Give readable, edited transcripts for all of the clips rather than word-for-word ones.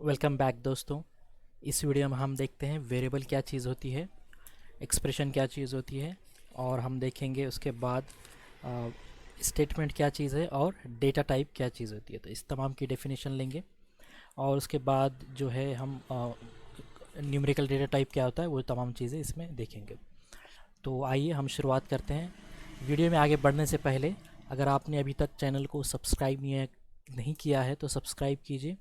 Welcome back दोस्तों। इस video में हम देखते हैं वेरिएबल क्या चीज़ होती है, एक्सप्रेशन क्या चीज़ होती है, और हम देखेंगे उसके बाद स्टेटमेंट क्या चीज़ है और डेटा टाइप क्या चीज़ होती है। तो इस तमाम की डेफिनेशन लेंगे और उसके बाद जो है हम न्यूमेरिकल डेटा टाइप क्या होता है वो तमाम चीज़ें इसमें देखेंगे। तो आइए हम शुरुआत करते हैं। वीडियो में आगे बढ़ने से पहले अगर आपने अभी तक चैनल को सब्सक्राइब नहीं किया है तो सब्सक्राइब कीजिए,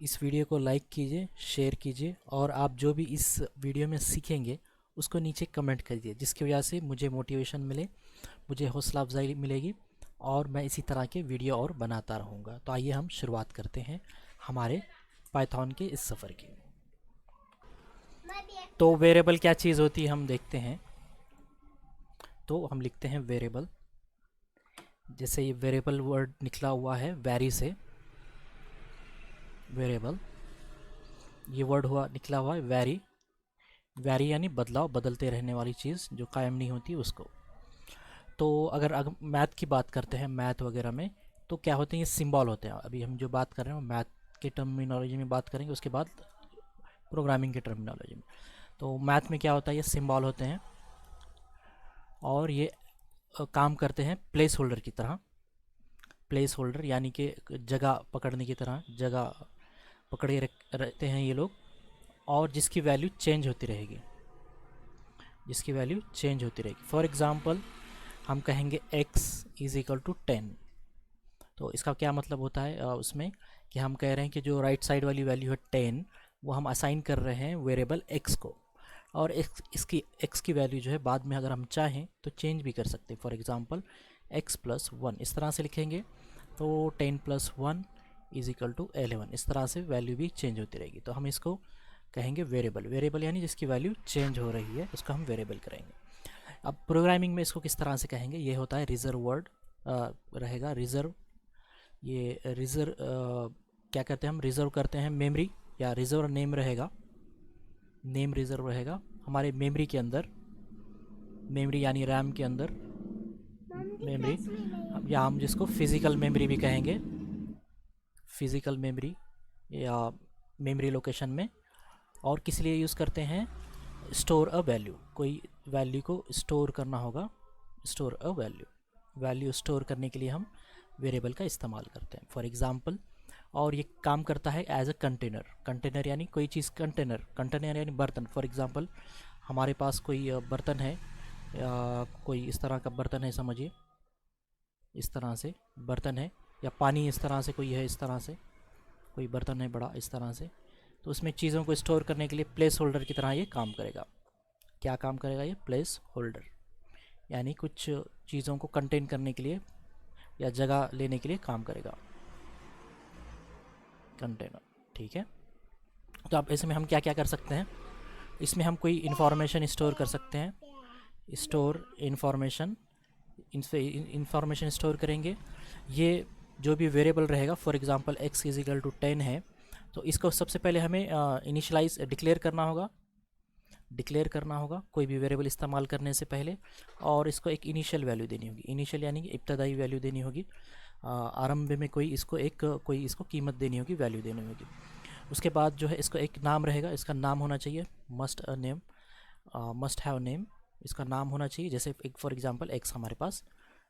इस वीडियो को लाइक कीजिए, शेयर कीजिए, और आप जो भी इस वीडियो में सीखेंगे उसको नीचे कमेंट करिए, जिसकी वजह से मुझे मोटिवेशन मिले, मुझे हौसला अफजाई मिलेगी और मैं इसी तरह के वीडियो और बनाता रहूँगा। तो आइए हम शुरुआत करते हैं हमारे पाइथन के इस सफ़र की। तो वेरिएबल क्या चीज़ होती है हम देखते हैं। तो हम लिखते हैं वेरिएबल, जैसे ये वेरिएबल वर्ड निकला हुआ है वैरी से, वेरिएबल ये वर्ड निकला हुआ है वैरी। वैरी यानी बदलाव, बदलते रहने वाली चीज़ जो कायम नहीं होती उसको। तो अगर मैथ की बात करते हैं, मैथ वगैरह में तो क्या होते हैं, ये सिंबल होते हैं। अभी हम जो बात कर रहे हैं मैथ के टर्मिनोलॉजी में बात करेंगे, उसके बाद प्रोग्रामिंग के टर्मिनोलॉजी में। तो मैथ में क्या होता है, ये सिंबल होते हैं और ये काम करते हैं प्लेस होल्डर की तरह। प्लेस होल्डर यानी कि जगह पकड़ने की तरह, जगह पकड़े रहते हैं ये लोग, और जिसकी वैल्यू चेंज होती रहेगी, जिसकी वैल्यू चेंज होती रहेगी। फॉर एग्ज़ाम्पल हम कहेंगे x इज़ इक्वल टू 10। तो इसका क्या मतलब होता है उसमें कि हम कह रहे हैं कि जो राइट साइड वाली वैल्यू है 10, वो हम असाइन कर रहे हैं वेरिएबल x को, और इसकी x की वैल्यू जो है बाद में अगर हम चाहें तो चेंज भी कर सकते हैं। फॉर एग्ज़ाम्पल x प्लस 1 इस तरह से लिखेंगे तो 10 प्लस 1 इज़ इक्वल टू 11, इस तरह से वैल्यू भी चेंज होती रहेगी। तो हम इसको कहेंगे वेरिएबल। वेरिएबल यानी जिसकी वैल्यू चेंज हो रही है उसको हम वेरिएबल करेंगे। अब प्रोग्रामिंग में इसको किस तरह से कहेंगे, ये होता है रिजर्व वर्ड रहेगा, रिजर्व। ये रिजर्व क्या करते हैं, हम रिजर्व करते हैं मेमोरी, या रिजर्व नेम रहेगा, नेम रिजर्व रहेगा हमारे मेमोरी के अंदर, मेमोरी यानी रैम के अंदर मेमोरी, या हम जिसको फिज़िकल मेमोरी भी कहेंगे, फिज़िकल मेमोरी या मेमोरी लोकेशन में। और किस लिए यूज़ करते हैं, स्टोर अ वैल्यू, कोई वैल्यू को स्टोर करना होगा, store a value, value store करने के लिए हम वेरिएबल का इस्तेमाल करते हैं। फॉर एग्ज़ाम्पल, और ये काम करता है एज अ कंटेनर। कंटेनर यानी कोई चीज़, कंटेनर, कंटेनर यानी बर्तन। फॉर एग्ज़ाम्पल हमारे पास कोई बर्तन है, या कोई इस तरह का बर्तन है, समझिए इस तरह से बर्तन है, या पानी इस तरह से कोई है, इस तरह से कोई बर्तन है बड़ा इस तरह से, तो उसमें चीज़ों को स्टोर करने के लिए प्लेस होल्डर की तरह ये काम करेगा। क्या काम करेगा ये, प्लेस होल्डर, यानी कुछ चीज़ों को कंटेन करने के लिए या जगह लेने के लिए काम करेगा, कंटेनर। ठीक है। तो अब इसमें हम क्या क्या कर सकते हैं, इसमें हम कोई इन्फॉर्मेशन स्टोर कर सकते हैं, स्टोर इन्फॉर्मेशन, इंफॉर्मेशन स्टोर करेंगे। ये जो भी वेरिएबल रहेगा, for example x is equal to 10 है, तो इसको सबसे पहले हमें इनिशियलाइज डिक्लेयर करना होगा, डिक्लेयर करना होगा कोई भी वेरिएबल इस्तेमाल करने से पहले, और इसको एक इनिशियल वैल्यू देनी होगी। इनिशियल यानी कि इब्तदाई वैल्यू देनी होगी, आरंभ में कोई इसको कीमत देनी होगी, वैल्यू देनी होगी। उसके बाद जो है इसको एक नाम रहेगा, इसका नाम होना चाहिए, must a name, must have name, इसका नाम होना चाहिए। जैसे एक फॉर एग्जांपल x हमारे पास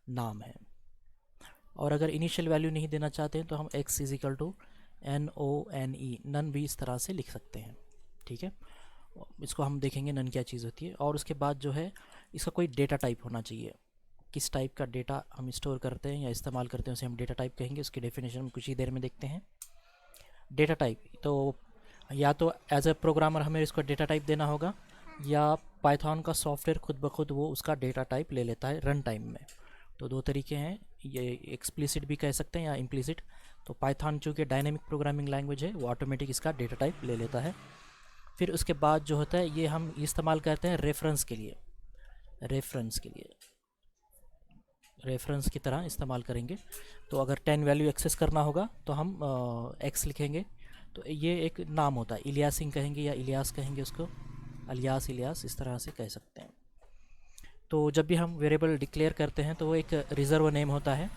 नाम है। और अगर इनिशियल वैल्यू नहीं देना चाहते हैं तो हम x is equal to NONE, none भी इस तरह से लिख सकते हैं। ठीक है, इसको हम देखेंगे नन क्या चीज़ होती है। और उसके बाद जो है इसका कोई डेटा टाइप होना चाहिए, किस टाइप का डेटा हम स्टोर करते हैं या इस्तेमाल करते हैं उसे हम डेटा टाइप कहेंगे। उसकी डेफिनेशन हम कुछ ही देर में देखते हैं। डेटा टाइप, तो या तो एज ए प्रोग्रामर हमें इसको डेटा टाइप देना होगा, या पाइथन का सॉफ्टवेयर खुद ब खुद वो उसका डेटा टाइप ले लेता है रन टाइम में। तो दो तरीके हैं, ये एक्सप्लिसिट भी कह सकते हैं या इम्प्लिसिट। तो पाइथन चूँकि डायनेमिक प्रोग्रामिंग लैंग्वेज है, वो ऑटोमेटिक इसका डेटा टाइप ले लेता है। फिर उसके बाद जो होता है ये हम इस्तेमाल करते हैं रेफरेंस के लिए, रेफरेंस के लिए, रेफरेंस की तरह इस्तेमाल करेंगे। तो अगर 10 वैल्यू एक्सेस करना होगा तो हम x लिखेंगे, तो ये एक नाम होता है, इलियासिंग कहेंगे या इलियास कहेंगे उसको, अलियास, इलियास, इस तरह से कह सकते हैं। तो जब भी हम वेरिएबल डिक्लेयर करते हैं तो वो एक रिज़र्व नेम होता है,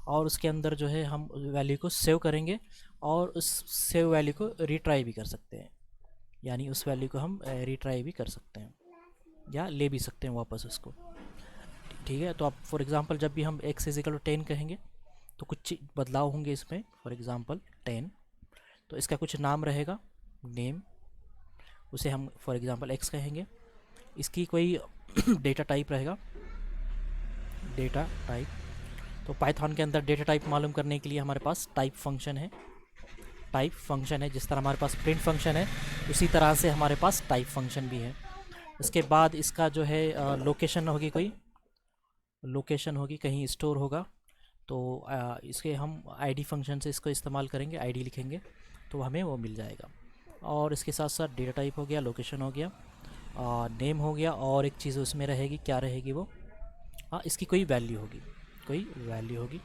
और उसके अंदर जो है हम वैल्यू को सेव करेंगे और उस सेव वैल्यू को रिट्राई भी कर सकते हैं, यानी उस वैल्यू को हम रिट्राई भी कर सकते हैं या ले भी सकते हैं वापस उसको। ठीक है, तो आप फॉर एग्जांपल जब भी हम x इज इक्वल टू 10 कहेंगे तो कुछ बदलाव होंगे इसमें। फॉर एग्जांपल 10, तो इसका कुछ नाम रहेगा, नेम, उसे हम फॉर एग्जांपल x कहेंगे। इसकी कोई डेटा टाइप रहेगा, डेटा टाइप। तो पाइथन के अंदर डेटा टाइप मालूम करने के लिए हमारे पास टाइप फंक्शन है। टाइप फंक्शन है, जिस तरह हमारे पास प्रिंट फंक्शन है उसी तरह से हमारे पास टाइप फंक्शन भी है। उसके बाद इसका जो है लोकेशन होगी, कोई लोकेशन होगी, कहीं स्टोर होगा, तो इसके हम आईडी फंक्शन से इसको इस्तेमाल करेंगे, आईडी लिखेंगे तो हमें वो मिल जाएगा। और इसके साथ साथ डेटा टाइप हो गया, लोकेशन हो गया, नेम हो गया, और एक चीज़ उसमें रहेगी, क्या रहेगी वो, इसकी कोई वैल्यू होगी, कोई वैल्यू होगी।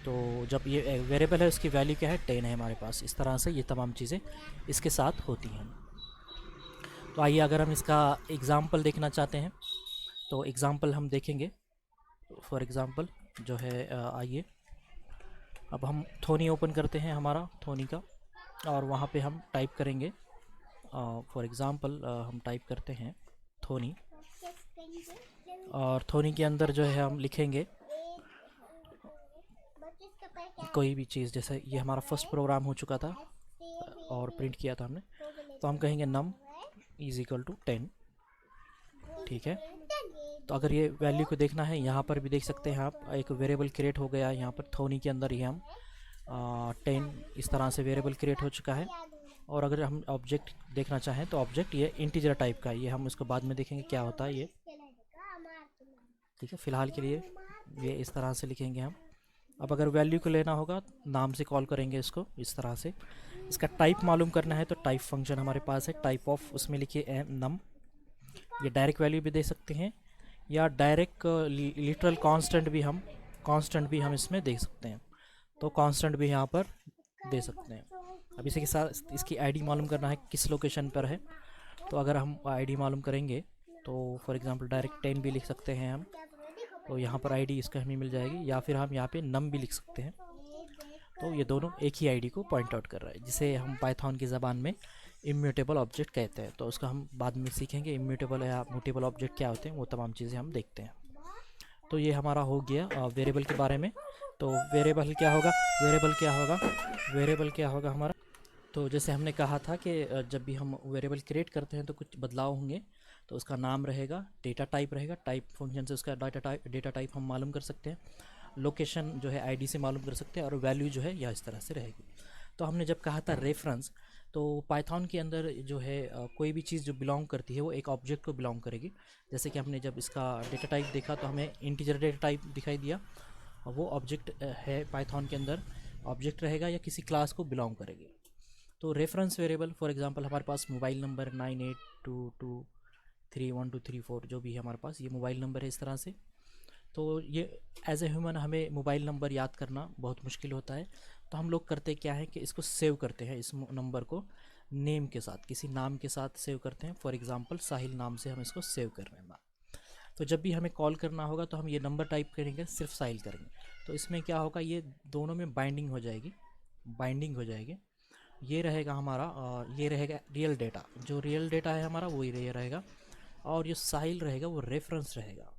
तो जब ये वेरिएबल है उसकी वैल्यू क्या है, 10 है हमारे पास। इस तरह से ये तमाम चीज़ें इसके साथ होती हैं। तो आइए अगर हम इसका एग्ज़ाम्पल देखना चाहते हैं तो एग्ज़ाम्पल हम देखेंगे। फॉर एग्ज़ाम्पल जो है आइए अब हम थोनी ओपन करते हैं, हमारा थोनी का, और वहाँ पे हम टाइप करेंगे। फॉर एग्ज़ाम्पल हम टाइप करते हैं थोनी, और थोनी के अंदर जो है हम लिखेंगे कोई भी चीज़। जैसे ये हमारा फर्स्ट प्रोग्राम हो चुका था और प्रिंट किया था हमने, तो हम कहेंगे num इज इक्वल टू 10। ठीक है, तो अगर ये वैल्यू को देखना है, यहाँ पर भी देख सकते हैं आप, एक वेरिएबल क्रिएट हो गया है यहाँ पर थोनी के अंदर ही हम 10 इस तरह से वेरिएबल क्रिएट हो चुका है। और अगर हम ऑब्जेक्ट देखना चाहें तो ऑब्जेक्ट ये इंटीजर टाइप का है, ये हम उसको बाद में देखेंगे क्या होता है ये। ठीक है, फ़िलहाल के लिए ये इस तरह से लिखेंगे हम। अब अगर वैल्यू को लेना होगा, नाम से कॉल करेंगे इसको इस तरह से। इसका टाइप मालूम करना है तो टाइप फंक्शन हमारे पास है, टाइप ऑफ, उसमें लिखिए num। ये डायरेक्ट वैल्यू भी दे सकते हैं या डायरेक्ट लिटरल कांस्टेंट भी हम इसमें दे सकते हैं, तो कांस्टेंट भी यहाँ पर दे सकते हैं। अब इसी के साथ इसकी आईडी मालूम करना है किस लोकेशन पर है, तो अगर हम आईडी मालूम करेंगे तो फॉर एग्जांपल डायरेक्ट 10 भी लिख सकते हैं हम, तो यहाँ पर आईडी इसका हमें मिल जाएगी, या फिर हम यहाँ पे num भी लिख सकते हैं। तो ये दोनों एक ही आईडी को पॉइंट आउट कर रहा है, जिसे हम पाइथन की ज़बान में इम्यूटेबल ऑब्जेक्ट कहते हैं। तो उसका हम बाद में सीखेंगे, इम्यूटेबल या म्यूटेबल ऑब्जेक्ट क्या होते हैं, वो तमाम चीज़ें हम देखते हैं। तो ये हमारा हो गया वेरिएबल के बारे में। तो वेरिएबल क्या होगा, वेरिएबल क्या होगा हमारा। तो जैसे हमने कहा था कि जब भी हम वेरिएबल क्रिएट करते हैं तो कुछ बदलाव होंगे। तो उसका नाम रहेगा, डेटा टाइप रहेगा, टाइप फंक्शन से उसका डेटा टाइप हम मालूम कर सकते हैं, लोकेशन जो है आईडी से मालूम कर सकते हैं, और वैल्यू जो है यह इस तरह से रहेगी। तो हमने जब कहा था रेफरेंस, तो पाइथन के अंदर जो है कोई भी चीज़ जो बिलोंग करती है वो एक ऑब्जेक्ट को बिलोंग करेगी। जैसे कि हमने जब इसका डेटा टाइप देखा तो हमें इंटीजर डेटा टाइप दिखाई दिया, और वो ऑब्जेक्ट है पाइथन के अंदर, ऑब्जेक्ट रहेगा या किसी क्लास को बिलोंग करेगी। तो रेफरेंस वेरिएबल फॉर एग्जांपल हमारे पास मोबाइल नंबर 98223123 जो भी है हमारे पास, ये मोबाइल नंबर है इस तरह से। तो ये एज ए ह्यूमन हमें मोबाइल नंबर याद करना बहुत मुश्किल होता है, तो हम लोग करते क्या है कि इसको सेव करते हैं, इस नंबर को नेम के साथ, किसी नाम के साथ सेव करते हैं। फॉर एग्जांपल साहिल नाम से हम इसको सेव कर रहे हैं। तो जब भी हमें कॉल करना होगा तो हम ये नंबर टाइप करेंगे, सिर्फ साहिल करेंगे, तो इसमें क्या होगा, ये दोनों में बाइंडिंग हो जाएगी। ये रहेगा हमारा, ये रहेगा रियल डेटा, जो रियल डेटा है हमारा वो ये रहेगा, और जो साहिल रहेगा वो रेफरेंस रहेगा,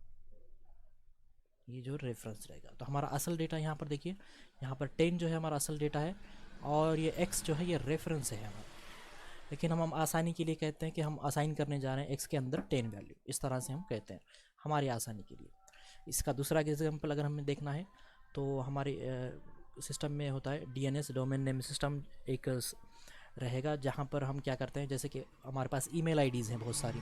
ये जो रेफरेंस रहेगा। तो हमारा असल डेटा यहाँ पर देखिए, यहाँ पर 10 जो है हमारा असल डेटा है, और ये x जो है ये रेफरेंस है हमारा। लेकिन हम आसानी के लिए कहते हैं कि हम असाइन करने जा रहे हैं x के अंदर 10 वैल्यू, इस तरह से हम कहते हैं हमारी आसानी के लिए। इसका दूसरा एग्जाम्पल अगर हमें देखना है तो हमारे सिस्टम में होता है DNS, डोमेन नेम सिस्टम, एक रहेगा जहाँ पर हम क्या करते हैं, जैसे कि हमारे पास ईमेल आईडीज़ हैं बहुत सारी,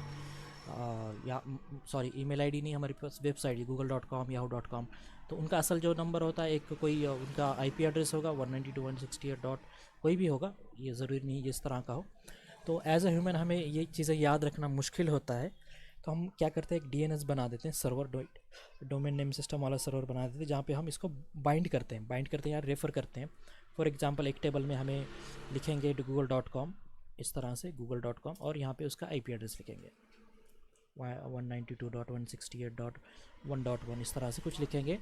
या सॉरी ईमेल आईडी नहीं, हमारे पास वेबसाइट google.com yahoo.com, तो उनका असल जो नंबर होता है, एक कोई उनका आईपी एड्रेस होगा 192.168. कोई भी होगा, ये ज़रूरी नहीं इस तरह का हो। तो एज ए ह्यूमन हमें ये चीज़ें याद रखना मुश्किल होता है, तो हम क्या करते हैं, एक DNS बना देते हैं, सर्वर डोमेन नेम सिस्टम वाला सर्वर बना देते हैं, जहाँ पे हम इसको बाइंड करते हैं या रेफ़र करते हैं। फॉर एग्जांपल एक टेबल में हमें लिखेंगे google.com, इस तरह से google.com, और यहाँ पे उसका IP एड्रेस लिखेंगे। 192.168.1.1 इस तरह से कुछ लिखेंगे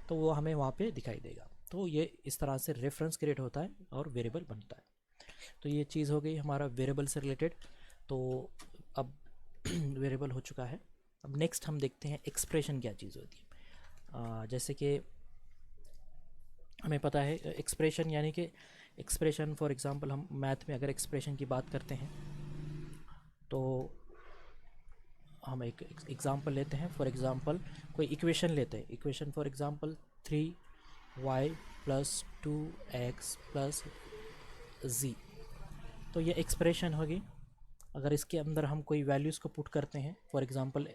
तो वो हमें वहाँ पे दिखाई देगा। तो ये इस तरह से रेफरेंस क्रिएट होता है और वेरिएबल बनता है। तो ये चीज़ हो गई हमारा वेरिएबल से रिलेटेड। तो अब वेरिएबल हो चुका है। अब नेक्स्ट हम देखते हैं एक्सप्रेशन क्या चीज़ होती है। जैसे कि हमें पता है एक्सप्रेशन यानी कि एक्सप्रेशन फॉर एग्जांपल हम मैथ में अगर एक्सप्रेशन की बात करते हैं तो हम एक एग्जांपल लेते हैं। फॉर एग्जांपल कोई इक्वेशन लेते हैं, equation for example 3y + 2x + z। तो ये एक्सप्रेशन होगी। अगर इसके अंदर हम कोई वैल्यूज़ को पुट करते हैं, फॉर एग्जांपल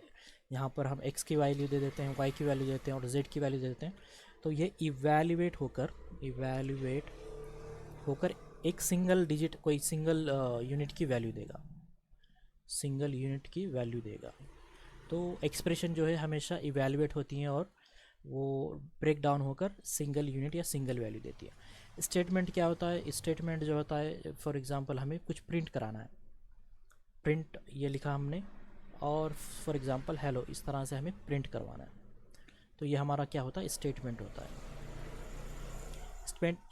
यहाँ पर हम x की वैल्यू दे देते हैं, y की वैल्यू देते हैं और z की वैल्यू दे देते हैं, तो ये इवैल्यूएट होकर एक सिंगल डिजिट कोई सिंगल यूनिट की वैल्यू देगा, सिंगल यूनिट की वैल्यू देगा। तो एक्सप्रेशन जो है हमेशा इवैल्यूएट होती हैं और वो ब्रेक डाउन होकर सिंगल यूनिट या सिंगल वैल्यू देती है। स्टेटमेंट क्या होता है? स्टेटमेंट जो होता है फॉर एग्जांपल हमें कुछ प्रिंट कराना है, प्रिंट ये लिखा हमने और फॉर एग्जांपल हेलो इस तरह से हमें प्रिंट करवाना है, तो ये हमारा क्या होता है? स्टेटमेंट होता है।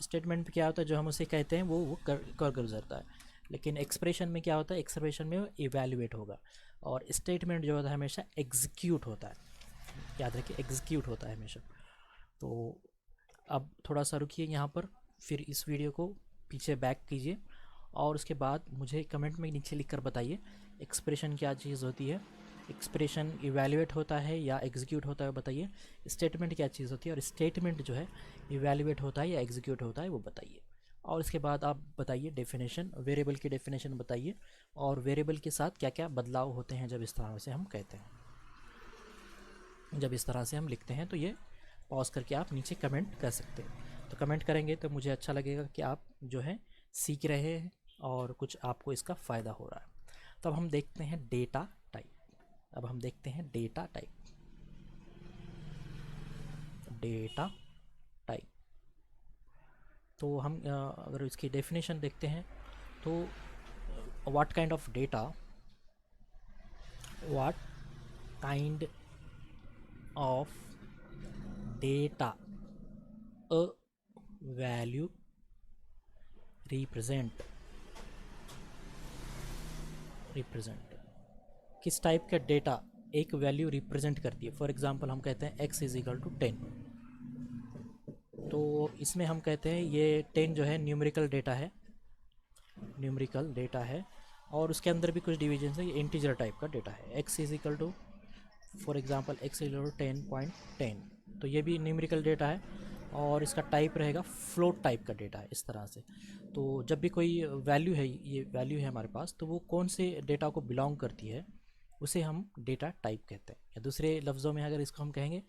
स्टेटमेंट क्या होता है? जो हम उसे कहते हैं वो कर गुजरता है। लेकिन एक्सप्रेशन में क्या होता है? एक्सप्रेशन में इवैल्यूएट होगा और स्टेटमेंट जो होता है हमेशा एग्जीक्यूट होता है। याद रखिए एग्जीक्यूट होता है हमेशा। तो अब थोड़ा सा रुकिए यहाँ पर, फिर इस वीडियो को पीछे बैक कीजिए और उसके बाद मुझे कमेंट में नीचे लिखकर बताइए एक्सप्रेशन क्या चीज़ होती है, एक्सप्रेशन इवैल्यूएट होता है या एग्जीक्यूट होता है बताइए, स्टेटमेंट क्या चीज़ होती है और स्टेटमेंट जो है इवैल्यूएट होता है या एग्जीक्यूट होता है वो बताइए। और इसके बाद आप बताइए डेफिनेशन, वेरिएबल की डेफिनेशन बताइए और वेरिएबल के साथ क्या क्या बदलाव होते हैं जब इस तरह से हम कहते हैं, जब इस तरह से हम लिखते हैं। तो ये पॉज करके आप नीचे कमेंट कर सकते हैं। तो कमेंट करेंगे तो मुझे अच्छा लगेगा कि आप जो है सीख रहे हैं और कुछ आपको इसका फ़ायदा हो रहा है। तो अब हम देखते हैं डेटा टाइप। अब हम देखते हैं डेटा टाइप। डेटा टाइप तो हम अगर इसकी डेफिनेशन देखते हैं तो what kind of data, what kind of data a value represent किस टाइप का डेटा एक वैल्यू रिप्रेजेंट करती है। फॉर एग्जांपल हम कहते हैं x = 10, तो इसमें हम कहते हैं ये 10 जो है न्यूमेरिकल डेटा है और उसके अंदर भी कुछ डिवीजन है। ये इंटीजर टाइप का डेटा है। x = फॉर एग्जांपल x = 10.10, तो ये भी न्यूमेरिकल डेटा है और इसका टाइप रहेगा फ्लोट टाइप का डेटा है इस तरह से। तो जब भी कोई वैल्यू है, ये वैल्यू है हमारे पास, तो वो कौन से डेटा को बिलोंग करती है उसे हम डेटा टाइप कहते हैं। या दूसरे लफ्ज़ों में अगर इसको हम कहेंगे,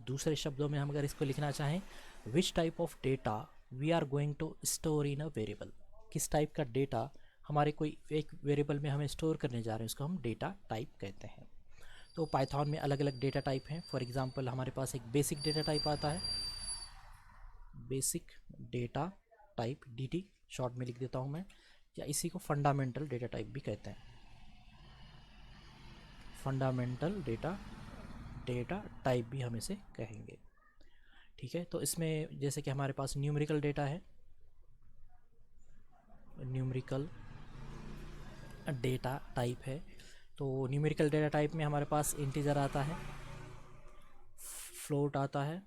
दूसरे शब्दों में हम अगर इसको लिखना चाहें, which type of data we are going to store in a variable, किस टाइप का डेटा हमारे कोई एक वेरिएबल में हमें स्टोर करने जा रहे हैं, उसको हम डेटा टाइप कहते हैं। तो पाइथन में अलग अलग डेटा टाइप हैं। फॉर एग्जांपल हमारे पास एक बेसिक डेटा टाइप आता है, basic data type DT short में लिख देता हूँ मैं, या इसी को फंडामेंटल डेटा टाइप भी कहते हैं। फंडामेंटल डेटा टाइप भी हम इसे कहेंगे। ठीक है, तो इसमें जैसे कि हमारे पास न्यूमेरिकल डेटा है, न्यूमेरिकल डेटा टाइप है, तो न्यूमेरिकल डेटा टाइप में हमारे पास इंटीजर आता है, फ्लोट आता है,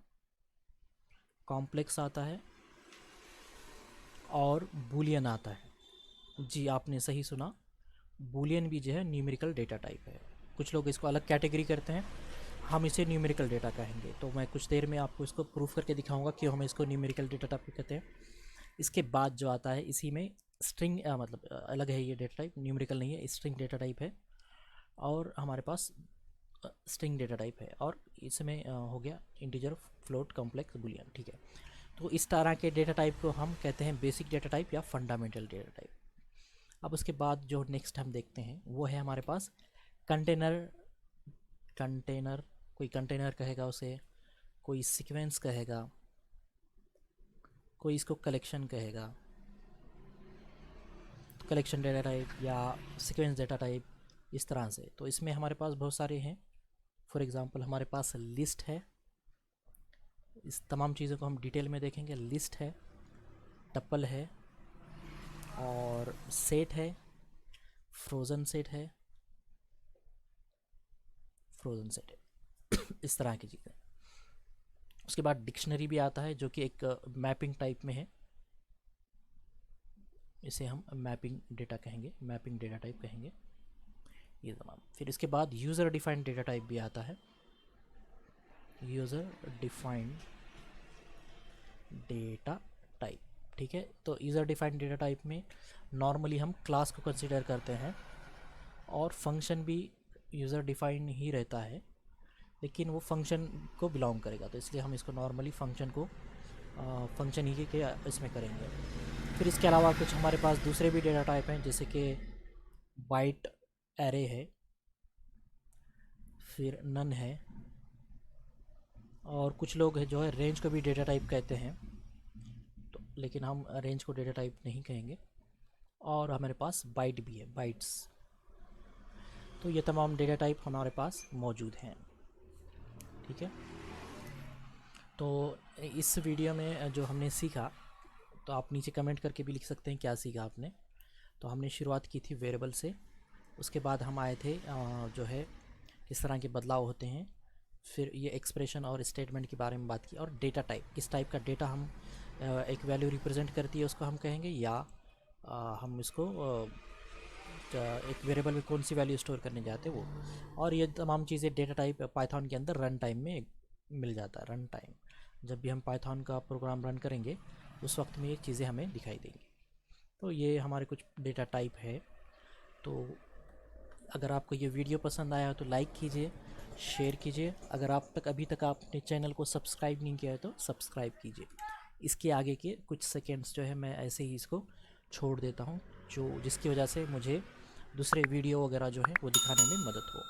कॉम्प्लेक्स आता है और बूलियन आता है। जी आपने सही सुना, बूलियन भी जो है न्यूमेरिकल डेटा टाइप है। कुछ लोग इसको अलग कैटेगरी करते हैं, हम इसे न्यूमेरिकल डेटा कहेंगे। तो मैं कुछ देर में आपको इसको प्रूफ करके दिखाऊंगा कि हम इसको न्यूमेरिकल डेटा टाइप कहते हैं। इसके बाद जो आता है इसी में स्ट्रिंग, मतलब अलग है ये डेटा टाइप, न्यूमेरिकल नहीं है, स्ट्रिंग डेटा टाइप है और हमारे पास स्ट्रिंग डेटा टाइप है और इसमें हो गया इंटीजर, फ्लोट, कॉम्प्लेक्स, बूलियन। ठीक है, तो इस तरह के डेटा टाइप को हम कहते हैं बेसिक डेटा टाइप या फंडामेंटल डेटा टाइप। अब उसके बाद जो नेक्स्ट हम देखते हैं वो है हमारे पास कंटेनर। कोई कंटेनर कहेगा उसे, कोई सीक्वेंस कहेगा, कोई इसको कलेक्शन कहेगा। कलेक्शन डेटा टाइप या सीक्वेंस डेटा टाइप इस तरह से। तो इसमें हमारे पास बहुत सारे हैं। फॉर एग्ज़ाम्पल हमारे पास लिस्ट है, इस तमाम चीज़ों को हम डिटेल में देखेंगे। लिस्ट है, टपल है, और सेट है, फ्रोज़न सेट है, फ्रोज़न सेट है इस तरह की चीज़ें। उसके बाद डिक्शनरी भी आता है जो कि एक मैपिंग टाइप में है, इसे हम मैपिंग डेटा कहेंगे, मैपिंग डेटा टाइप कहेंगे, ये तमाम। फिर इसके बाद यूज़र डिफाइंड डेटा टाइप भी आता है, यूज़र डिफाइंड डेटा टाइप, ठीक है। तो यूज़र डिफाइंड डेटा टाइप में नॉर्मली हम क्लास को कंसिडर करते हैं, और फंक्शन भी यूज़र डिफाइंड ही रहता है, लेकिन वो फंक्शन को बिलोंग करेगा, तो इसलिए हम इसको नॉर्मली फंक्शन को फंक्शन ही के इसमें करेंगे। फिर इसके अलावा कुछ हमारे पास दूसरे भी डेटा टाइप हैं, जैसे कि बाइट एरे है, फिर नन है, और कुछ लोग है जो है रेंज को भी डेटा टाइप कहते हैं, तो लेकिन हम रेंज को डेटा टाइप नहीं कहेंगे। और हमारे पास बाइट भी है, बाइट्स। तो ये तमाम डेटा टाइप हमारे पास मौजूद हैं, ठीक है। तो इस वीडियो में जो हमने सीखा, तो आप नीचे कमेंट करके भी लिख सकते हैं क्या सीखा आपने। तो हमने शुरुआत की थी वेरिएबल से, उसके बाद हम आए थे जो है किस तरह के बदलाव होते हैं, फिर ये एक्सप्रेशन और स्टेटमेंट के बारे में बात की, और डेटा टाइप, किस टाइप का डेटा हम एक वैल्यू रिप्रेजेंट करती है उसको हम कहेंगे, या हम इसको एक वेरिएबल में कौन सी वैल्यू स्टोर करने जाते हैं वो। और ये तमाम चीज़ें डेटा टाइप पाइथन के अंदर रन टाइम में मिल जाता है। रन टाइम, जब भी हम पाइथन का प्रोग्राम रन करेंगे उस वक्त में ये चीज़ें हमें दिखाई देंगी। तो ये हमारे कुछ डेटा टाइप है। तो अगर आपको ये वीडियो पसंद आया तो लाइक कीजिए, शेयर कीजिए। अगर आप तक अभी तक आपने चैनल को सब्सक्राइब नहीं किया है तो सब्सक्राइब कीजिए। इसके आगे के कुछ सेकेंड्स जो है मैं ऐसे ही इसको छोड़ देता हूँ, जो जिसकी वजह से मुझे दूसरे वीडियो वगैरह जो है वो दिखाने में मदद हो।